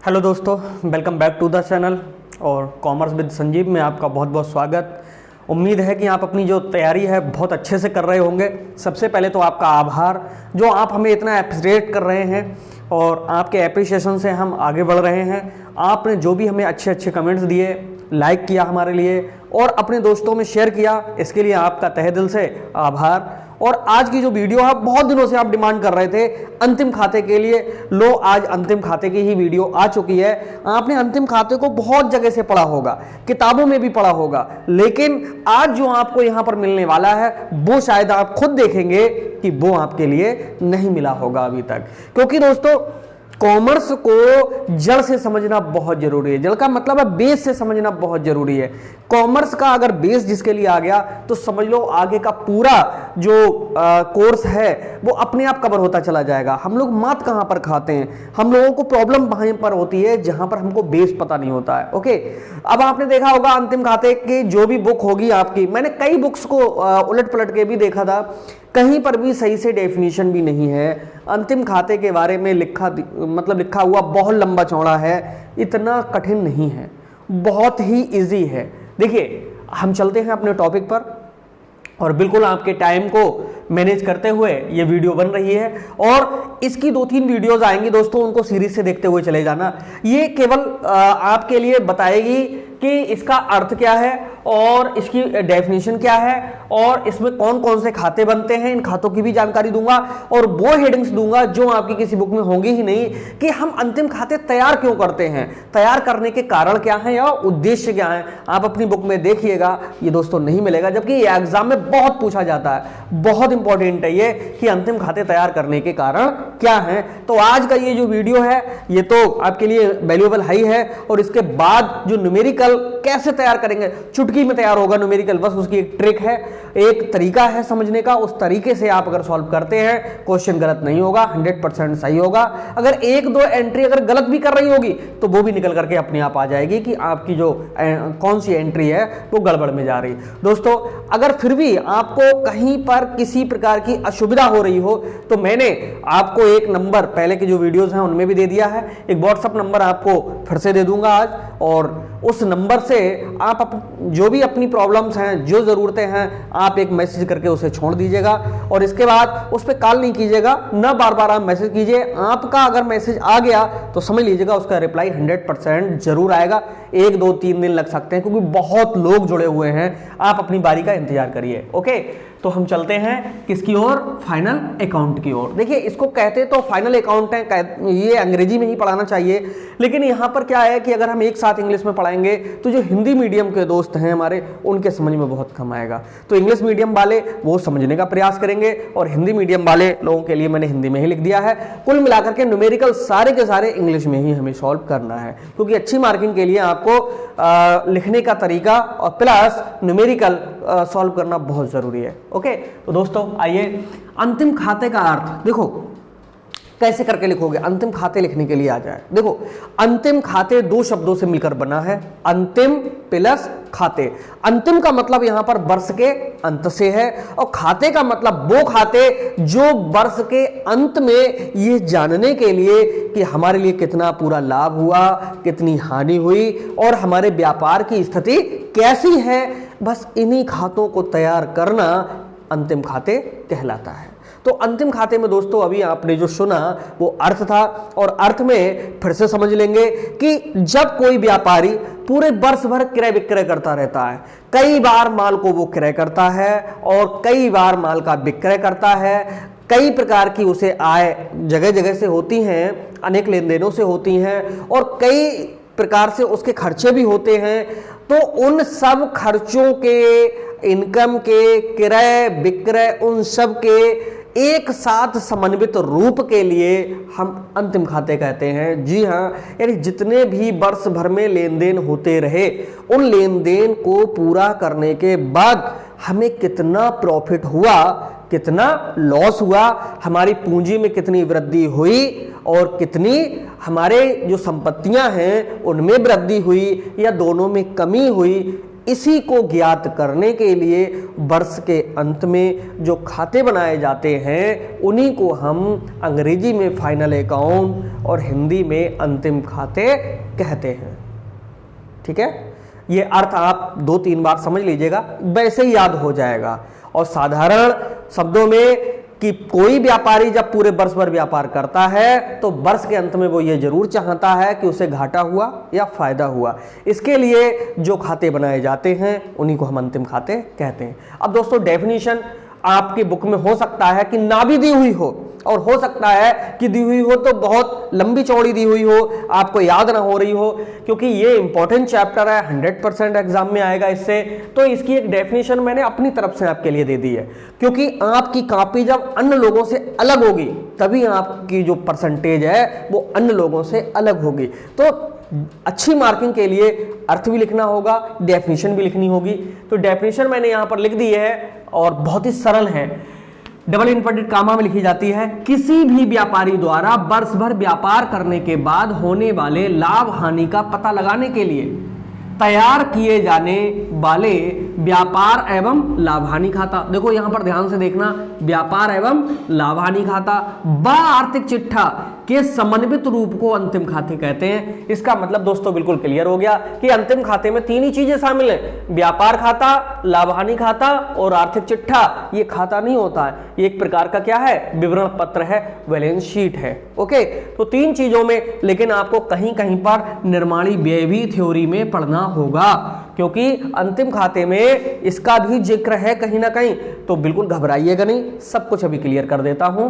Hello दोस्तों, welcome back to the channel और commerce with Sanjeev में आपका बहुत बहुत स्वागत। उम्मीद है कि आप अपनी जो तैयारी है बहुत अच्छे से कर रहे होंगे। सबसे पहले तो आपका आभार जो आप हमें इतना अप्रिशिएट कर रहे हैं और आपके अप्रिशिएशन से हम आगे बढ़ रहे हैं। आपने जो भी हमें अच्छे अच्छे कमेंट्स दिए, लाइक किया हमारे लिए और अपने दोस्तों में शेयर किया, इसके लिए आपका तहे दिल से आभार। और आज की जो वीडियो है, बहुत दिनों से आप डिमांड कर रहे थे अंतिम खाते के लिए, लो आज अंतिम खाते की ही वीडियो आ चुकी है। आपने अंतिम खाते को बहुत जगह से पढ़ा होगा, किताबों में भी पढ़ा होगा, लेकिन आज जो आपको यहां पर मिलने वाला है वो शायद आप खुद देखेंगे कि वो आपके लिए नहीं मिला होगा अभी तक। क्योंकि दोस्तों कॉमर्स को जड़ से समझना बहुत जरूरी है। जड़ का मतलब है बेस से समझना बहुत जरूरी है। कॉमर्स का अगर बेस जिसके लिए आ गया तो समझ लो आगे का पूरा जो कोर्स है वो अपने आप कवर होता चला जाएगा। हम लोग मात कहां पर खाते हैं, हम लोगों को प्रॉब्लम वहीं पर होती है जहां पर हमको बेस पता नहीं होता है। ओके, अब आपने देखा होगा अंतिम खाते की जो भी बुक होगी आपकी, मैंने कई बुक्स को उलट पलट के भी देखा था, कहीं पर भी सही से डेफिनेशन भी नहीं है। अंतिम खाते के बारे में लिखा हुआ बहुत लंबा चौड़ा है, इतना कठिन नहीं है, बहुत ही इजी है। देखिए, हम चलते हैं अपने टॉपिक पर और बिल्कुल आपके टाइम को मैनेज करते हुए ये वीडियो बन रही है और इसकी 2-3 वीडियोस आएंगी दोस्तों, उनको सीरीज से देखते हुए चले जाना। ये केवल आपके लिए बताएगी कि इसका अर्थ क्या है और इसकी डेफिनेशन क्या है और इसमें कौन कौन से खाते बनते हैं, इन खातों की भी जानकारी दूंगा और वो हेडिंग्स दूंगा जो आपकी किसी बुक में होंगी ही नहीं कि हम अंतिम खाते तैयार क्यों करते हैं, तैयार करने के कारण क्या है या उद्देश्य क्या है। आप अपनी बुक में देखिएगा, ये दोस्तों नहीं मिलेगा, जबकि ये एग्जाम में बहुत पूछा जाता है। बहुत इंपॉर्टेंट है ये कि अंतिम खाते तैयार करने के कारण क्या है। तो आज का ये जो वीडियो है ये तो आपके लिए वैल्यूएबल हाई है और इसके बाद जो न्यूमेरिकल कैसे तैयार करेंगे, चुटकी में तैयार होगा न्यूमेरिकल, बस उसकी एक ट्रिक है, एक तरीका है समझने का। उस तरीके से आप अगर सॉल्व करते हैं क्वेश्चन गलत नहीं होगा, 100% सही होगा। अगर 1-2 एंट्री अगर गलत भी कर रही होगी तो वो भी निकल करके अपने आप आ जाएगी कि आपकी जो कौन सी एंट्री है वो गड़बड़ में जा रही। दोस्तों अगर फिर भी आपको कहीं पर किसी प्रकार की असुविधा हो रही हो तो मैंने आपको एक नंबर पहले की जो वीडियोस हैं उनमें भी दे दिया है, एक व्हाट्सएप नंबर आपको फिर से दे दूंगा आज, और उस नंबर से आप जो भी अपनी प्रॉब्लम्स हैं, जो ज़रूरतें हैं, आप एक मैसेज करके उसे छोड़ दीजिएगा और इसके बाद उस पर कॉल नहीं कीजिएगा, ना बार बार आप मैसेज कीजिए। आपका अगर मैसेज आ गया तो समझ लीजिएगा उसका रिप्लाई 100% जरूर आएगा। 1-2-3 दिन लग सकते हैं क्योंकि बहुत लोग जुड़े हुए हैं। आप अपनी बारी का इंतजार करिए। ओके, तो हम चलते हैं किसकी ओर, फाइनल अकाउंट की ओर। देखिए, इसको कहते तो फाइनल अकाउंट है, ये अंग्रेजी में ही पढ़ाना चाहिए, लेकिन यहाँ पर क्या है कि अगर हम एक साथ इंग्लिश में पढ़ाएंगे तो जो हिंदी मीडियम के दोस्त हैं हमारे, उनके समझ में बहुत कम आएगा। तो इंग्लिश मीडियम वाले वो समझने का प्रयास करेंगे और हिंदी मीडियम वाले लोगों के लिए मैंने हिंदी में ही लिख दिया है। कुल मिलाकर के न्यूमेरिकल सारे के सारे इंग्लिश में ही हमें सॉल्व करना है, क्योंकि अच्छी मार्किंग के लिए आपको लिखने का तरीका और प्लस न्यूमेरिकल सॉल्व करना बहुत जरूरी है। ओके, तो दोस्तों आइए, अंतिम खाते का अर्थ देखो कैसे करके लिखोगे। अंतिम खाते लिखने के लिए आ जाए, देखो अंतिम खाते 2 शब्दों से मिलकर बना है, अंतिम प्लस खाते। अंतिम का मतलब यहां पर वर्ष के अंत से है और खाते का मतलब वो खाते जो वर्ष के अंत में ये जानने के लिए कि हमारे लिए कितना पूरा लाभ हुआ, कितनी हानि हुई और हमारे व्यापार की स्थिति कैसी है, बस इन्हीं खातों को तैयार करना अंतिम खाते कहलाता है। तो अंतिम खाते में दोस्तों अभी आपने जो सुना वो अर्थ था, और अर्थ में फिर से समझ लेंगे कि जब कोई व्यापारी पूरे वर्ष भर क्रय विक्रय करता रहता है, कई बार माल को वो क्रय करता है और कई बार माल का विक्रय करता है, कई प्रकार की उसे आय जगह जगह से होती हैं, अनेक लेन देनों से होती हैं और कई प्रकार से उसके खर्चे भी होते हैं। तो उन सब खर्चों के, इनकम के, क्रय विक्रय, उन सब के एक साथ समन्वित रूप के लिए हम अंतिम खाते कहते हैं। जी हाँ, यानी जितने भी वर्ष भर में लेन देन होते रहे, उन लेन देन को पूरा करने के बाद हमें कितना प्रॉफिट हुआ, कितना लॉस हुआ, हमारी पूंजी में कितनी वृद्धि हुई और कितनी हमारे जो संपत्तियां हैं उनमें वृद्धि हुई या दोनों में कमी हुई, इसी को ज्ञात करने के लिए वर्ष के अंत में जो खाते बनाए जाते हैं उन्हीं को हम अंग्रेजी में फाइनल अकाउंट और हिंदी में अंतिम खाते कहते हैं। ठीक है, ये अर्थ आप 2-3 बार समझ लीजिएगा, वैसे ही याद हो जाएगा। और साधारण शब्दों में कि कोई व्यापारी जब पूरे वर्ष भर व्यापार करता है तो वर्ष के अंत में वो ये जरूर चाहता है कि उसे घाटा हुआ या फायदा हुआ। इसके लिए जो खाते बनाए जाते हैं उन्हीं को हम अंतिम खाते कहते हैं। अब दोस्तों डेफिनेशन आपकी बुक में हो सकता है कि ना भी दी हुई हो, और हो सकता है कि दी हुई हो तो बहुत लंबी चौड़ी दी हुई हो, आपको याद ना हो रही हो, क्योंकि ये इंपॉर्टेंट चैप्टर है, 100% एग्जाम में आएगा इससे। तो इसकी एक डेफिनेशन मैंने अपनी तरफ से आपके लिए दे दी है, क्योंकि आपकी कॉपी जब अन्य लोगों से अलग होगी तभी आपकी जो परसेंटेज है वो अन्य लोगों से अलग होगी। तो अच्छी मार्किंग के लिए अर्थ भी लिखना होगा, डेफिनेशन भी लिखनी होगी। तो डेफिनेशन मैंने यहां पर लिख दी है और बहुत ही सरल है, डबल इन्वर्टेड कामा में लिखी जाती है। किसी भी व्यापारी द्वारा वर्ष भर व्यापार करने के बाद होने वाले लाभ हानि का पता लगाने के लिए तैयार किए जाने वाले व्यापार एवं लाभ हानि खाता। देखो यहां पर ध्यान से देखना, व्यापार एवं लाभ हानि खाता व आर्थिक चिट्ठा के समन्वित रूप को अंतिम खाते कहते हैं। इसका मतलब दोस्तों बिल्कुल क्लियर हो गया कि अंतिम खाते में 3 ही चीजें शामिल हैं, व्यापार खाता, लाभ हानि खाता और आर्थिक चिट्ठा। ये खाता नहीं होता है, ये एक प्रकार का क्या है, विवरण पत्र है, बैलेंस शीट है। ओके, तो 3 चीजों में, लेकिन आपको कहीं कहीं पर निर्माणी व्यय भी थ्योरी में पढ़ना होगा, क्योंकि अंतिम खाते में इसका भी जिक्र है कहीं ना कहीं। तो बिल्कुल घबराइएगा नहीं, सब कुछ अभी क्लियर कर देता हूं।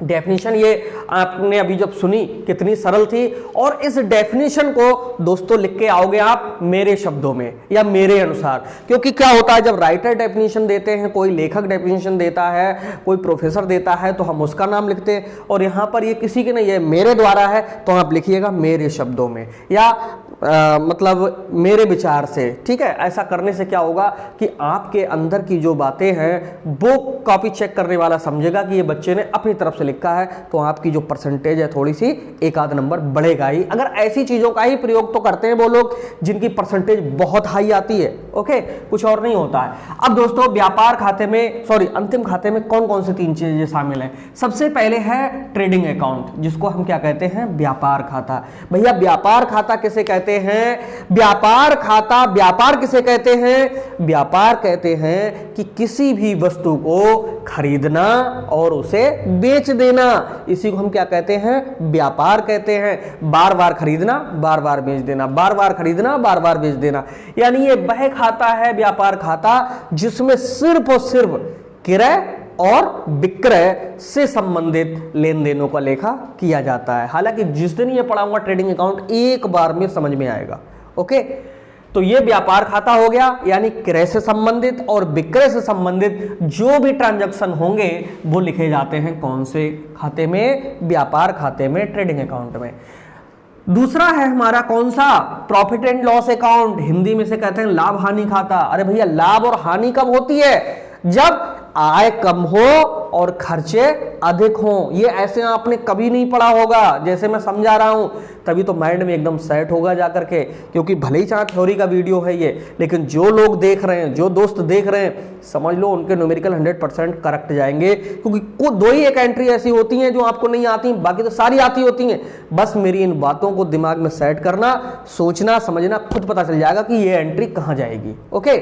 डेफिनेशन ये आपने अभी जब सुनी कितनी सरल थी, और इस डेफिनेशन को दोस्तों लिख के आओगे आप मेरे शब्दों में या मेरे अनुसार। क्योंकि क्या होता है, जब राइटर डेफिनेशन देते हैं, कोई लेखक डेफिनेशन देता है, कोई प्रोफेसर देता है, तो हम उसका नाम लिखते हैं, और यहाँ पर ये किसी के नहीं, ये मेरे द्वारा है तो आप लिखिएगा मेरे शब्दों में या मतलब मेरे विचार से। ठीक है, ऐसा करने से क्या होगा कि आपके अंदर की जो बातें हैं वो कॉपी चेक करने वाला समझेगा कि ये बच्चे ने अपनी तरफ से लिखा है, तो आपकी जो परसेंटेज है थोड़ी सी 1-आध नंबर बढ़ेगा ही। अगर ऐसी चीजों का ही प्रयोग तो करते हैं वो लोग जिनकी परसेंटेज बहुत हाई आती है। ओके, कुछ और नहीं होता है। अब दोस्तों व्यापार खाते में, सॉरी अंतिम खाते में कौन कौन सी 3 चीजें शामिल हैं। सबसे पहले है ट्रेडिंग अकाउंट, जिसको हम क्या कहते हैं, व्यापार खाता। भैया व्यापार खाता किसे कहते हैं, व्यापार खाता, व्यापार किसे कहते हैं, व्यापार कहते हैं कि किसी भी वस्तु को खरीदना और उसे बेच देना, इसी को हम क्या कहते हैं, व्यापार कहते हैं। बार बार खरीदना, बार बार बेच देना, बार बार खरीदना, बार बार बेच देना, यानी ये वह खाता है व्यापार खाता जिसमें सिर्फ और सिर्फ क्रय और विक्रय से संबंधित लेन देनों का लेखा किया जाता है। हालांकि जिस दिन ये पढ़ाऊंगा ट्रेडिंग अकाउंट एक बार में समझ में आएगा। ओके, तो ये व्यापार खाता हो गया, यानी क्रय से संबंधित और विक्रय से संबंधित जो भी ट्रांजैक्शन होंगे वो लिखे जाते हैं कौन से खाते में, व्यापार खाते में, ट्रेडिंग अकाउंट में। दूसरा है हमारा कौन सा, profit and loss account, Hindi में से कहते हैं लाभ हानि खाता। अरे भैया लाभ और हानि कब होती है, जब आय कम हो और खर्चे अधिक हो। ये ऐसे आपने कभी नहीं पढ़ा होगा, जैसे मैं समझा रहा हूं तभी तो माइंड में एकदम सेट होगा जाकर के, क्योंकि भले ही चाहे थ्योरी का वीडियो है ये, लेकिन जो लोग देख रहे हैं, जो दोस्त देख रहे हैं, समझ लो उनके न्यूमेरिकल 100% करेक्ट जाएंगे, क्योंकि को 2 ही एक एंट्री ऐसी होती हैं जो आपको नहीं आती, बाकी तो सारी आती होती हैं। बस मेरी इन बातों को दिमाग में सेट करना, सोचना, समझना, खुद पता चल जाएगा कि ये एंट्री कहां जाएगी। ओके,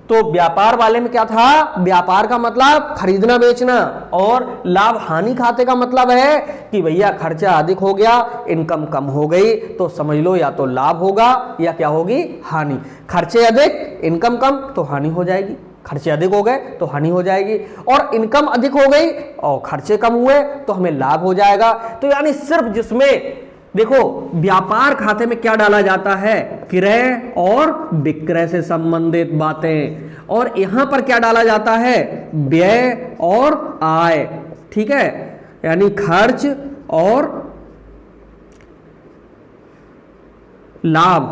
तो व्यापार वाले में क्या था, व्यापार का मतलब खरीदना बेचना, और लाभ हानि खाते का मतलब है कि भैया खर्चा अधिक हो गया, इनकम कम हो गई, तो समझ लो या तो लाभ होगा या क्या होगी, हानि। खर्चे अधिक, इनकम कम, तो हानि हो जाएगी। खर्चे अधिक हो गए तो हानि हो जाएगी, और इनकम अधिक हो गई और खर्चे कम हुए तो हमें लाभ हो जाएगा। तो यानी सिर्फ जिसमें देखो व्यापार खाते में क्या डाला जाता है, क्रय और विक्रय से संबंधित बातें, और यहां पर क्या डाला जाता है, व्यय और आय। ठीक है, यानी खर्च और लाभ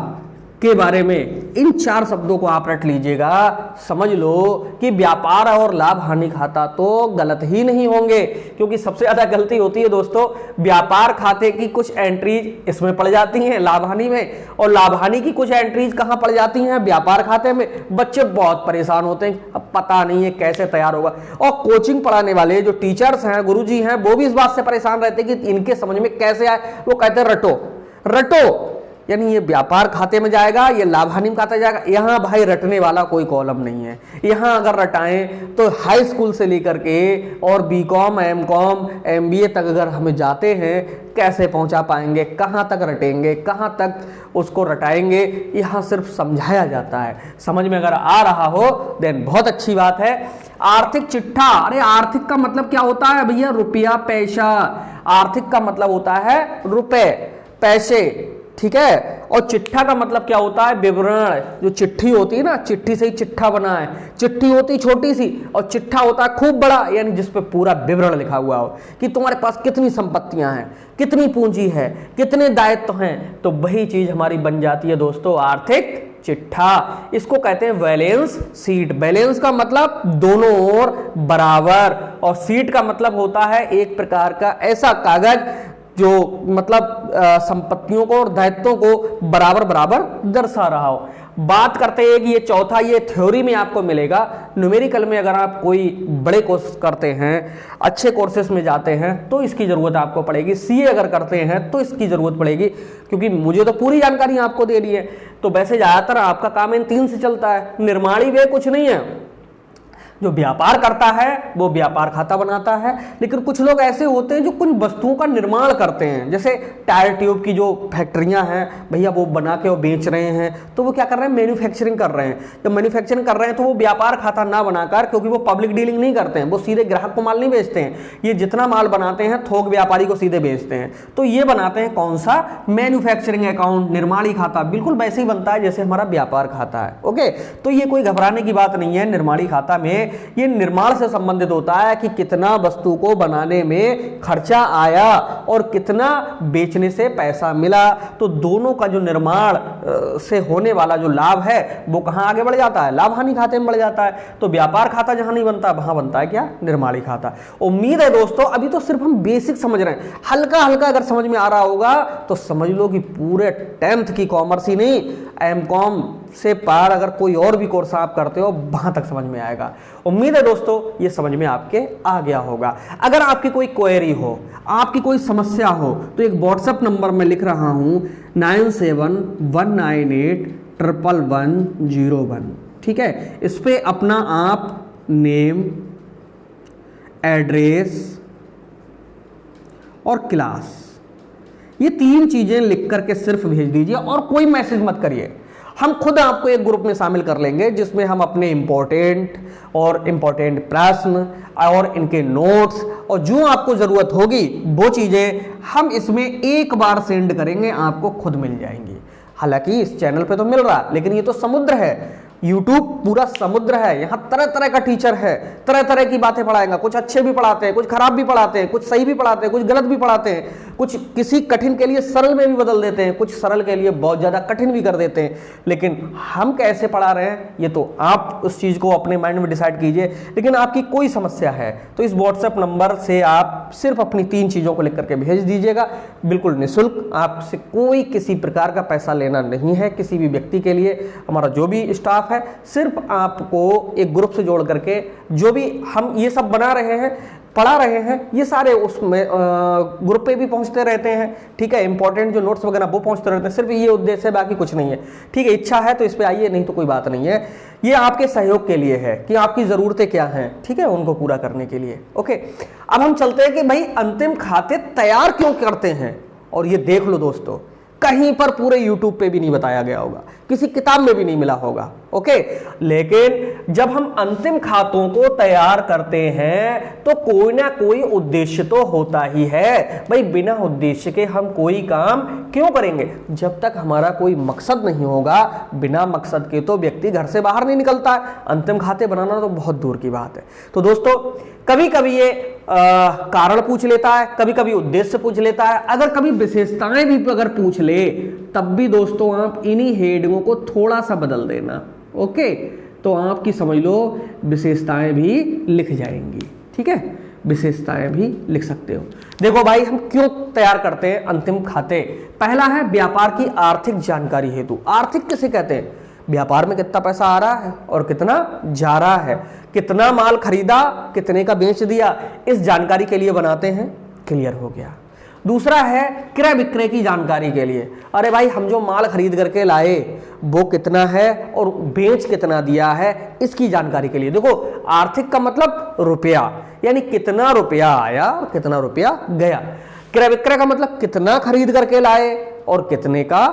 के बारे में इन 4 शब्दों को आप रट लीजिएगा, समझ लो कि व्यापार और लाभ हानि खाता तो गलत ही नहीं होंगे। क्योंकि सबसे ज्यादा गलती होती है दोस्तों, व्यापार खाते की कुछ एंट्रीज इसमें पड़ जाती हैं लाभ हानि में, और लाभ हानि की कुछ एंट्रीज कहां पड़ जाती हैं, व्यापार खाते में। बच्चे बहुत परेशान होते हैं, अब पता नहीं है कैसे तैयार होगा। और कोचिंग पढ़ाने वाले जो टीचर्स हैं, गुरुजी हैं, वो भी इस बात से परेशान रहते हैं कि इनके समझ में कैसे आए। वो कहते हैं रटो रटो, यानी ये व्यापार खाते में जाएगा, ये लाभ हानि में खाता जाएगा। यहाँ भाई रटने वाला कोई कॉलम नहीं है। यहाँ अगर रटाएं तो हाई स्कूल से लेकर के और बीकॉम, एमकॉम, एमबीए तक अगर हमें जाते हैं, कैसे पहुंचा पाएंगे, कहाँ तक रटेंगे, कहाँ तक उसको रटाएंगे। यहाँ सिर्फ समझाया जाता है। समझ में अगर आ रहा हो देन बहुत अच्छी बात है। आर्थिक चिट्ठा, अरे आर्थिक का मतलब क्या होता है भैया, रुपया पैसा। आर्थिक का मतलब होता है रुपए पैसे, ठीक है। और चिट्ठा का मतलब क्या होता है, विवरण। जो चिट्ठी होती है ना, चिट्ठी से ही चिट्ठा बना है। चिट्ठी होती छोटी सी और चिट्ठा होता है खूब बड़ा, यानी जिसपे पूरा विवरण लिखा हुआ हो कि तुम्हारे पास कितनी संपत्तियां हैं, कितनी पूंजी है, कितने दायित्व हैं। तो वही चीज हमारी बन जाती है दोस्तों आर्थिक चिट्ठा। इसको कहते हैं बैलेंस शीट। बैलेंस का मतलब दोनों ओर बराबर, और शीट का मतलब होता है एक प्रकार का ऐसा कागज जो मतलब संपत्तियों को और दायित्वों को बराबर बराबर दर्शा रहा हो। बात करते हैं कि ये चौथा, ये थ्योरी में आपको मिलेगा। न्यूमेरिकल में अगर आप कोई बड़े कोर्स करते हैं, अच्छे कोर्सेस में जाते हैं, तो इसकी जरूरत आपको पड़ेगी। सीए अगर करते हैं तो इसकी जरूरत पड़ेगी, क्योंकि मुझे तो पूरी जानकारी आपको दे दी है। तो वैसे ज्यादातर आपका काम इन 3 से चलता है। निर्माणी वे कुछ नहीं है। जो व्यापार करता है वो व्यापार खाता बनाता है, लेकिन कुछ लोग ऐसे होते हैं जो कुछ वस्तुओं का निर्माण करते हैं। जैसे टायर ट्यूब की जो फैक्ट्रियां हैं भैया, वो बना के वो बेच रहे हैं, तो वो क्या कर रहे हैं, मैन्युफैक्चरिंग कर रहे हैं। जब मैन्युफैक्चरिंग कर रहे हैं तो वो व्यापार खाता ना बनाकर, क्योंकि वो पब्लिक डीलिंग नहीं करते हैं, वो सीधे ग्राहक को माल नहीं बेचते हैं। ये जितना माल बनाते हैं थोक व्यापारी को सीधे बेचते हैं। तो ये बनाते हैं कौन सा, मैन्युफैक्चरिंग अकाउंट, निर्माणी खाता। बिल्कुल वैसे ही बनता है जैसे हमारा व्यापार खाता है। ओके, तो ये कोई घबराने की बात नहीं है। निर्माणी खाता में ये निर्माण से संबंधित होता है कि कितना वस्तु को बनाने में खर्चा आया और कितना बेचने से पैसा मिला। तो दोनों का जो निर्माण से होने वाला जो लाभ है वो कहां आगे बढ़ जाता है, लाभ हानि खाते में बढ़ जाता है। तो व्यापार खाता जहां नहीं बनता वहां बनता है क्या, निर्माणी खाता। उम्मीद है दोस्तों अभी तो सिर्फ हम बेसिक समझ रहे हैं, हल्का हल्का अगर समझ में आ रहा होगा तो समझ लो कि पूरे 10th की कॉमर्स ही नहीं, एमकॉम से पार अगर कोई और भी कोर्स आप करते हो वहां तक समझ में आएगा। उम्मीद है दोस्तों ये समझ में आपके आ गया होगा। अगर आपकी कोई क्वेरी हो, आपकी कोई समस्या हो, तो एक व्हाट्सएप नंबर में लिख रहा हूं 9719811101। ठीक है, इस पे अपना आप नेम, एड्रेस और क्लास, ये 3 चीजें लिख करके सिर्फ भेज दीजिए और कोई मैसेज मत करिए। हम खुद आपको एक ग्रुप में शामिल कर लेंगे जिसमें हम अपने इंपॉर्टेंट प्रश्न और इनके नोट्स और जो आपको जरूरत होगी वो चीजें हम इसमें एक बार सेंड करेंगे, आपको खुद मिल जाएंगी। हालांकि इस चैनल पे तो मिल रहा, लेकिन ये तो समुद्र है, YouTube पूरा समुद्र है। यहाँ तरह तरह का टीचर है, तरह तरह की बातें पढ़ाएगा। कुछ अच्छे भी पढ़ाते हैं, कुछ खराब भी पढ़ाते हैं, कुछ सही भी पढ़ाते हैं, कुछ गलत भी पढ़ाते हैं, कुछ किसी कठिन के लिए सरल में भी बदल देते हैं, कुछ सरल के लिए बहुत ज्यादा कठिन भी कर देते हैं। लेकिन हम कैसे पढ़ा रहे हैं ये तो आप उस चीज को अपने माइंड में डिसाइड कीजिए। लेकिन आपकी कोई समस्या है तो इस व्हाट्सएप नंबर से आप सिर्फ अपनी 3 चीजों को लिख करके भेज दीजिएगा, बिल्कुल निःशुल्क। आपसे कोई किसी प्रकार का पैसा लेना नहीं है किसी भी व्यक्ति के लिए। हमारा जो भी स्टाफ है सिर्फ आपको एक ग्रुप से जोड़ करके जो भी हम ये सब बना रहे हैं, पढ़ा रहे हैं, ये सारे उसमें ग्रुप पे भी पहुंचते रहते हैं। ठीक है, इंपॉर्टेंट जो नोट्स वगैरह वो पहुंचते रहते हैं। सिर्फ ये उद्देश्य है, बाकी कुछ नहीं है। ठीक है, इच्छा है तो इस पे आइए, नहीं तो कोई बात नहीं है। ये आपके सहयोग के लिए है कि आपकी जरूरतें क्या हैं, ठीक है, उनको पूरा करने के लिए। ओके, अब हम चलते हैं कि भाई अंतिम खाते तैयार क्यों करते हैं। और ये देख लो दोस्तों, कहीं पर पूरे YouTube पे भी नहीं बताया गया होगा, किसी किताब में भी नहीं मिला होगा। ओके, लेकिन जब हम अंतिम खातों को तैयार करते हैं तो कोई ना कोई उद्देश्य तो होता ही है। भाई बिना उद्देश्य के हम कोई काम क्यों करेंगे। जब तक हमारा कोई मकसद नहीं होगा, बिना मकसद के तो व्यक्ति घर से बाहर नहीं निकलता है। अंतिम खाते बनाना तो बहुत दूर की बात है। तो दोस्तों कभी कभी ये कारण पूछ लेता है, कभी कभी उद्देश्य पूछ लेता है, अगर कभी विशेषताएं भी अगर पूछ ले तब भी दोस्तों आप इन्हीं हेडिंगों को थोड़ा सा बदल देना। ओके, तो आपकी समझ लो विशेषताएं भी लिख जाएंगी। ठीक है, विशेषताएं भी लिख सकते हो। देखो भाई, हम क्यों तैयार करते हैं अंतिम खाते। पहला है व्यापार की आर्थिक जानकारी हेतु। आर्थिक किसे कहते हैं? व्यापार में कितना पैसा आ रहा है और कितना जा रहा है, कितना माल खरीदा, कितने का बेच दिया, इस जानकारी के लिए बनाते हैं। क्लियर हो गया। दूसरा है क्रय विक्रय की जानकारी के लिए। अरे भाई, हम जो माल खरीद करके लाए वो कितना है और बेच कितना दिया है, इसकी जानकारी के लिए। देखो, आर्थिक का मतलब रुपया, यानी कितना रुपया आया और कितना रुपया गया। क्रय विक्रय का मतलब कितना खरीद करके लाए और कितने का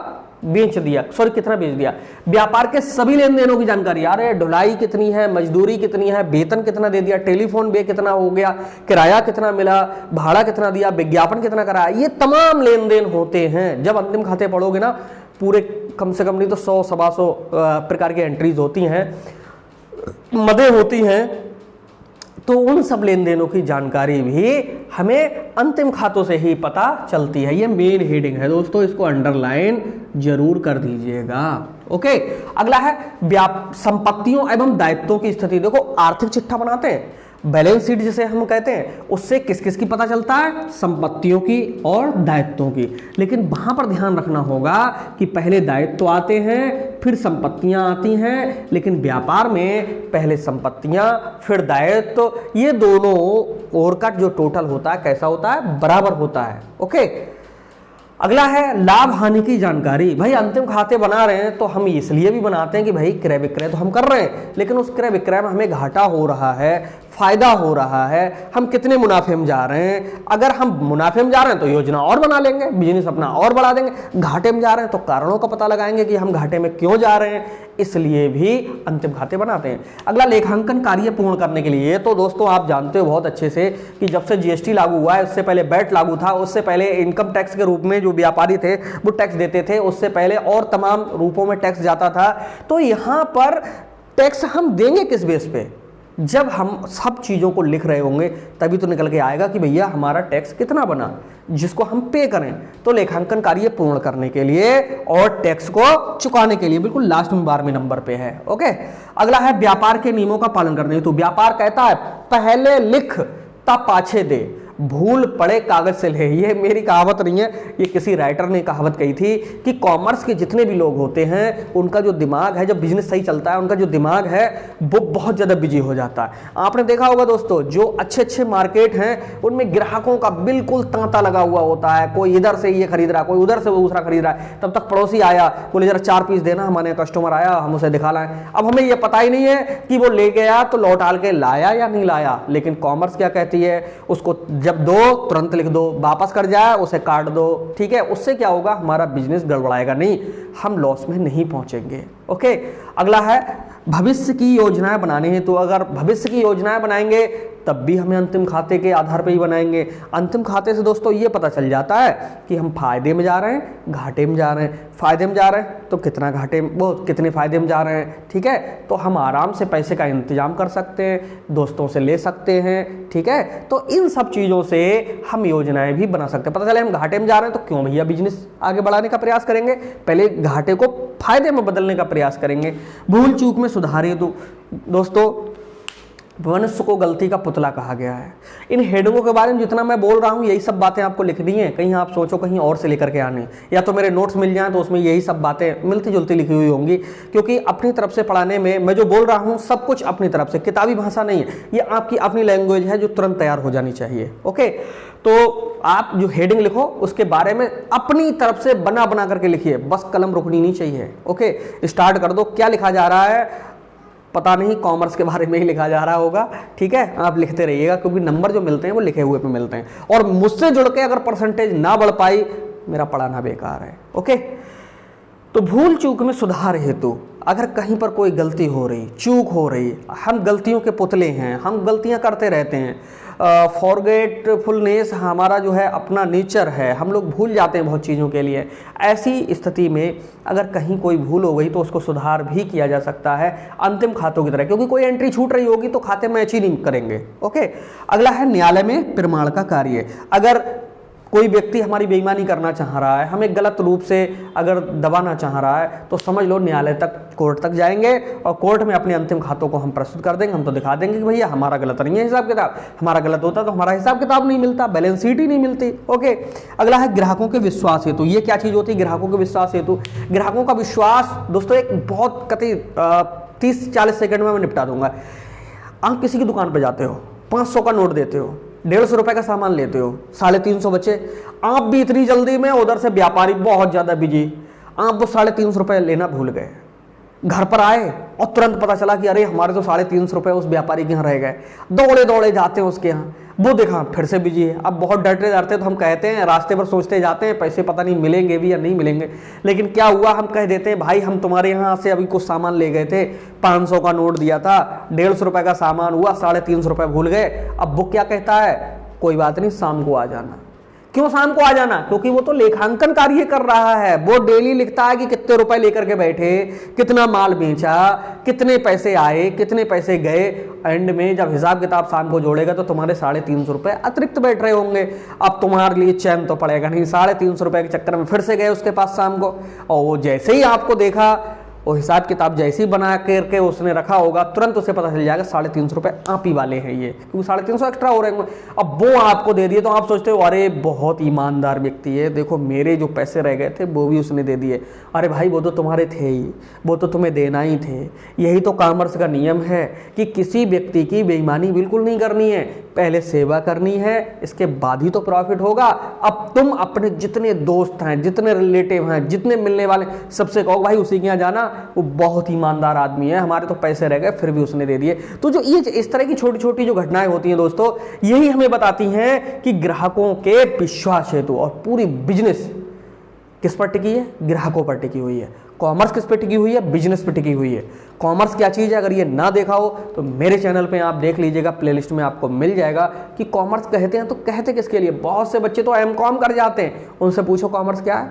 बेच दिया, कितना बेच दिया। व्यापार के सभी लेन देनों की जानकारी, अरे ढुलाई कितनी है, मजदूरी कितनी है, वेतन कितना दे दिया, टेलीफोन बिल कितना हो गया, किराया कितना मिला, भाड़ा कितना दिया, विज्ञापन कितना कराया, ये तमाम लेन देन होते हैं। जब अंतिम खाते पढ़ोगे ना, पूरे कम से कम नहीं तो 100-125 प्रकार की एंट्रीज होती हैं, मदें होती हैं, तो उन सब लेन देनों की जानकारी भी हमें अंतिम खातों से ही पता चलती है। ये मेन हेडिंग है दोस्तों, इसको अंडरलाइन जरूर कर दीजिएगा। ओके, अगला है संपत्तियों एवं दायित्वों की स्थिति। देखो, आर्थिक चिट्ठा बनाते हैं, बैलेंस शीट जिसे हम कहते हैं, उससे किस किस की पता चलता है? संपत्तियों की और दायित्वों की। लेकिन वहां पर ध्यान रखना होगा कि पहले दायित्व आते हैं, फिर संपत्तियां आती हैं। लेकिन व्यापार में पहले संपत्तियां फिर दायित्व, ये दोनों और का जो टोटल होता है कैसा होता है? बराबर होता है। ओके, अगला है लाभ हानि की जानकारी। भाई, अंतिम खाते बना रहे हैं तो हम इसलिए भी बनाते हैं कि भाई क्रय विक्रय तो हम कर रहे हैं, लेकिन उस क्रय विक्रय में हमें घाटा हो रहा है, फायदा हो रहा है, हम कितने मुनाफे में जा रहे हैं। अगर हम मुनाफे में जा रहे हैं तो योजना और बना लेंगे, बिजनेस अपना और बढ़ा देंगे। घाटे में जा रहे हैं तो कारणों का पता लगाएंगे कि हम घाटे में क्यों जा रहे हैं, इसलिए भी अंतिम खाते बनाते हैं। अगला लेखांकन कार्य पूर्ण करने के लिए। तो दोस्तों, आप जानते हो बहुत अच्छे से कि जब से जीएसटी लागू हुआ है, उससे पहले वैट लागू था, उससे पहले इनकम टैक्स के रूप में जो व्यापारी थे वो टैक्स देते थे, उससे पहले और तमाम रूपों में टैक्स जाता था। तो यहां पर टैक्स हम देंगे किस बेस पे? जब हम सब चीज़ों को लिख रहे होंगे तभी तो निकल के आएगा कि भैया हमारा टैक्स कितना बना, जिसको हम पे करें। तो लेखांकन कार्य पूर्ण करने के लिए और टैक्स को चुकाने के लिए बिल्कुल लास्ट में 12वें नंबर पे है। ओके, अगला है व्यापार के नियमों का पालन करने। तो व्यापार कहता है पहले लिख तब पाछे दे, भूल पड़े कागज से ले। ये मेरी कहावत नहीं है, ये किसी राइटर ने कहावत कही थी कि कॉमर्स के जितने भी लोग होते हैं उनका जो दिमाग है, जब बिजनेस सही चलता है, उनका जो दिमाग है वो बहुत ज़्यादा बिजी हो जाता है। आपने देखा होगा दोस्तों, जो अच्छे अच्छे मार्केट हैं उनमें ग्राहकों का बिल्कुल तांता लगा हुआ होता है। कोई इधर से ये खरीद रहा है, कोई उधर से दूसरा खरीद रहा है। तब तक पड़ोसी आया, बोले जरा 4 पीस देना, हमारे कस्टमर आया, हम उसे दिखा लाएं। अब हमें यह पता ही नहीं है कि वो ले गया तो लौटा के लाया या नहीं लाया। लेकिन कॉमर्स क्या कहती है, उसको जब दो तुरंत लिख दो, वापस कर जाए उसे काट दो। ठीक है, उससे क्या होगा? हमारा बिजनेस गड़बड़ाएगा नहीं, हम लॉस में नहीं पहुंचेंगे। ओके, अगला है भविष्य की योजनाएं बनाने हैं। तो अगर भविष्य की योजनाएं बनाएंगे तब भी हमें अंतिम खाते के आधार पर ही बनाएंगे। अंतिम खाते से दोस्तों ये पता चल जाता है कि हम फायदे में जा रहे हैं, घाटे में जा रहे हैं। फायदे में जा रहे हैं तो कितना घाटे में, वो कितने फायदे में जा रहे हैं। ठीक है, तो हम आराम से पैसे का इंतजाम कर सकते हैं, दोस्तों से ले सकते हैं। ठीक है, तो इन सब चीज़ों से हम योजनाएं भी बना सकते हैं। पता चले हम घाटे में जा रहे हैं तो क्यों भैया बिजनेस आगे बढ़ाने का प्रयास करेंगे, पहले घाटे को फायदे में बदलने का प्रयास करेंगे। भूल चूक में सुधारे। तो दोस्तों, मनुष्य को गलती का पुतला कहा गया है। इन हेडिंगों के बारे में जितना मैं बोल रहा हूँ यही सब बातें आपको लिखनी है। कहीं आप सोचो कहीं और से लेकर के आने, या तो मेरे नोट्स मिल जाएं तो उसमें यही सब बातें मिलती जुलती लिखी हुई होंगी। क्योंकि अपनी तरफ से पढ़ाने में मैं जो बोल रहा हूँ सब कुछ अपनी तरफ से, किताबी भाषा नहीं है, ये आपकी अपनी लैंग्वेज है जो तुरंत तैयार हो जानी चाहिए। ओके, तो आप जो हेडिंग लिखो उसके बारे में अपनी तरफ से बना बना करके लिखिए, बस कलम रुकनी नहीं चाहिए। ओके, स्टार्ट कर दो। क्या लिखा जा रहा है पता नहीं, कॉमर्स के बारे में ही लिखा जा रहा होगा। ठीक है, आप लिखते रहिएगा क्योंकि नंबर जो मिलते हैं वो लिखे हुए पे मिलते हैं। और मुझसे जुड़ के अगर परसेंटेज ना बढ़ पाई, मेरा पढ़ाना बेकार है। ओके, तो भूल चूक में सुधार हेतु अगर कहीं पर कोई गलती हो रही, चूक हो रही, हम गलतियों के पुतले हैं, हम गलतियां करते रहते हैं। फॉरगेटफुलनेस हमारा जो है अपना नेचर है, हम लोग भूल जाते हैं बहुत चीज़ों के लिए। ऐसी स्थिति में अगर कहीं कोई भूल हो गई तो उसको सुधार भी किया जा सकता है अंतिम खातों की तरह, क्योंकि कोई एंट्री छूट रही होगी तो खाते मैच ही नहीं करेंगे। ओके, अगला है न्यायालय में प्रमाण का कार्य। अगर कोई व्यक्ति हमारी बेईमानी करना चाह रहा है, हमें गलत रूप से अगर दबाना चाह रहा है, तो समझ लो न्यायालय तक, कोर्ट तक जाएंगे और कोर्ट में अपने अंतिम खातों को हम प्रस्तुत कर देंगे। हम तो दिखा देंगे कि भैया हमारा गलत नहीं है हिसाब किताब, हमारा गलत होता तो हमारा हिसाब किताब नहीं मिलता, बैलेंस शीट ही नहीं मिलती। ओके, अगला है ग्राहकों के विश्वास हेतु। ये क्या चीज़ होती है ग्राहकों के विश्वास हेतु? ग्राहकों का विश्वास दोस्तों एक बहुत कतई 30-40 सेकंड में मैं निपटा दूंगा। आप किसी की दुकान पर जाते हो, 500 का नोट देते हो, 150 रुपए का सामान लेते हो, 350 बचे, आप भी इतनी जल्दी में, उधर से व्यापारी बहुत ज़्यादा बिजी, आप वो 350 रुपए लेना भूल गए। घर पर आए और तुरंत पता चला कि अरे हमारे तो 350 रुपए उस व्यापारी के यहाँ रह गए। दौड़े दौड़े जाते हैं उसके यहाँ, वो देखा फिर से बिजी है। अब बहुत डरते डरते तो हम कहते हैं, रास्ते पर सोचते जाते हैं पैसे पता नहीं मिलेंगे भी या नहीं मिलेंगे, लेकिन क्या हुआ हम कह देते हैं भाई हम तुम्हारे यहाँ से अभी कुछ सामान ले गए थे, 500 का नोट दिया था, 150 रुपए का सामान हुआ, 350 रुपए भूल गए। अब वो क्या कहता है, कोई बात नहीं शाम को आ जाना। क्यों शाम को आ जाना? क्योंकि वो तो लेखांकन कार्य कर रहा है, वो डेली लिखता है कि कितने रुपए लेकर के बैठे, कितना माल बेचा, कितने पैसे आए, कितने पैसे गए। एंड में जब हिसाब किताब शाम को जोड़ेगा तो तुम्हारे 350 रुपए अतिरिक्त बैठ रहे होंगे। अब तुम्हारे लिए चैन तो पड़ेगा नहीं, 350 रुपए के चक्कर में फिर से गए उसके पास शाम को, और वो जैसे ही आपको देखा, वो हिसाब किताब जैसे ही बना करके उसने रखा होगा, तुरंत उसे पता चल जाएगा 350 रुपए आप ही वाले हैं ये, क्योंकि 350 एक्स्ट्रा हो रहे हैं। अब वो आपको दे दिए तो आप सोचते हो अरे बहुत ईमानदार व्यक्ति है, देखो मेरे जो पैसे रह गए थे वो भी उसने दे दिए। अरे भाई वो तो तुम्हारे थे ही, वो तो तुम्हें देना ही थे। यही तो कॉमर्स का नियम है कि किसी व्यक्ति की बेईमानी बिल्कुल नहीं करनी है, पहले सेवा करनी है, इसके बाद ही तो प्रॉफिट होगा। अब तुम अपने जितने दोस्त हैं, जितने रिलेटिव हैं, जितने मिलने वाले, सबसे कहो भाई उसी के यहाँ जाना, वो बहुत ईमानदार आदमी है, हमारे तो पैसे रह गए फिर भी उसने दे दिए। तो जो ये इस तरह की छोटी छोटी जो घटनाएं होती हैं दोस्तों, यही हमें बताती हैं कि ग्राहकों के विश्वास हेतु और पूरी बिजनेस किस पर टिकी है? ग्राहकों पर टिकी हुई है। कॉमर्स किस पे टिकी हुई है? बिजनेस पे टिकी हुई है। कॉमर्स क्या चीज़ है? अगर ये ना देखा हो तो मेरे चैनल पे आप देख लीजिएगा, प्लेलिस्ट में आपको मिल जाएगा कि कॉमर्स कहते हैं तो कहते किसके लिए। बहुत से बच्चे तो एमकॉम कर जाते हैं, उनसे पूछो कॉमर्स क्या है,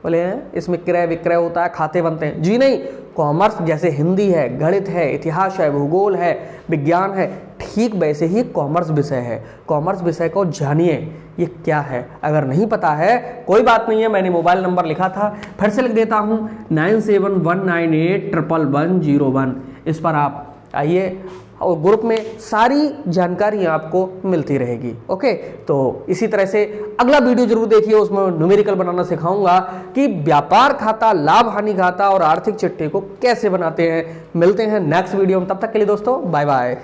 बोले हैं इसमें क्रय विक्रय होता है, खाते बनते हैं। जी नहीं, कॉमर्स जैसे हिंदी है, गणित है, इतिहास है, भूगोल है, विज्ञान है, ठीक वैसे ही कॉमर्स विषय है। कॉमर्स विषय को जानिए ये क्या है। अगर नहीं पता है कोई बात नहीं है, मैंने मोबाइल नंबर लिखा था, फिर से लिख देता हूँ 9719811101। इस पर आप आइए और ग्रुप में सारी जानकारी आपको मिलती रहेगी। ओके, तो इसी तरह से अगला वीडियो जरूर देखिए, उसमें न्यूमेरिकल बनाना सिखाऊंगा कि व्यापार खाता, लाभ हानि खाता और आर्थिक चिट्ठे को कैसे बनाते हैं। मिलते हैं नेक्स्ट वीडियो में, तब तक के लिए दोस्तों बाय बाय।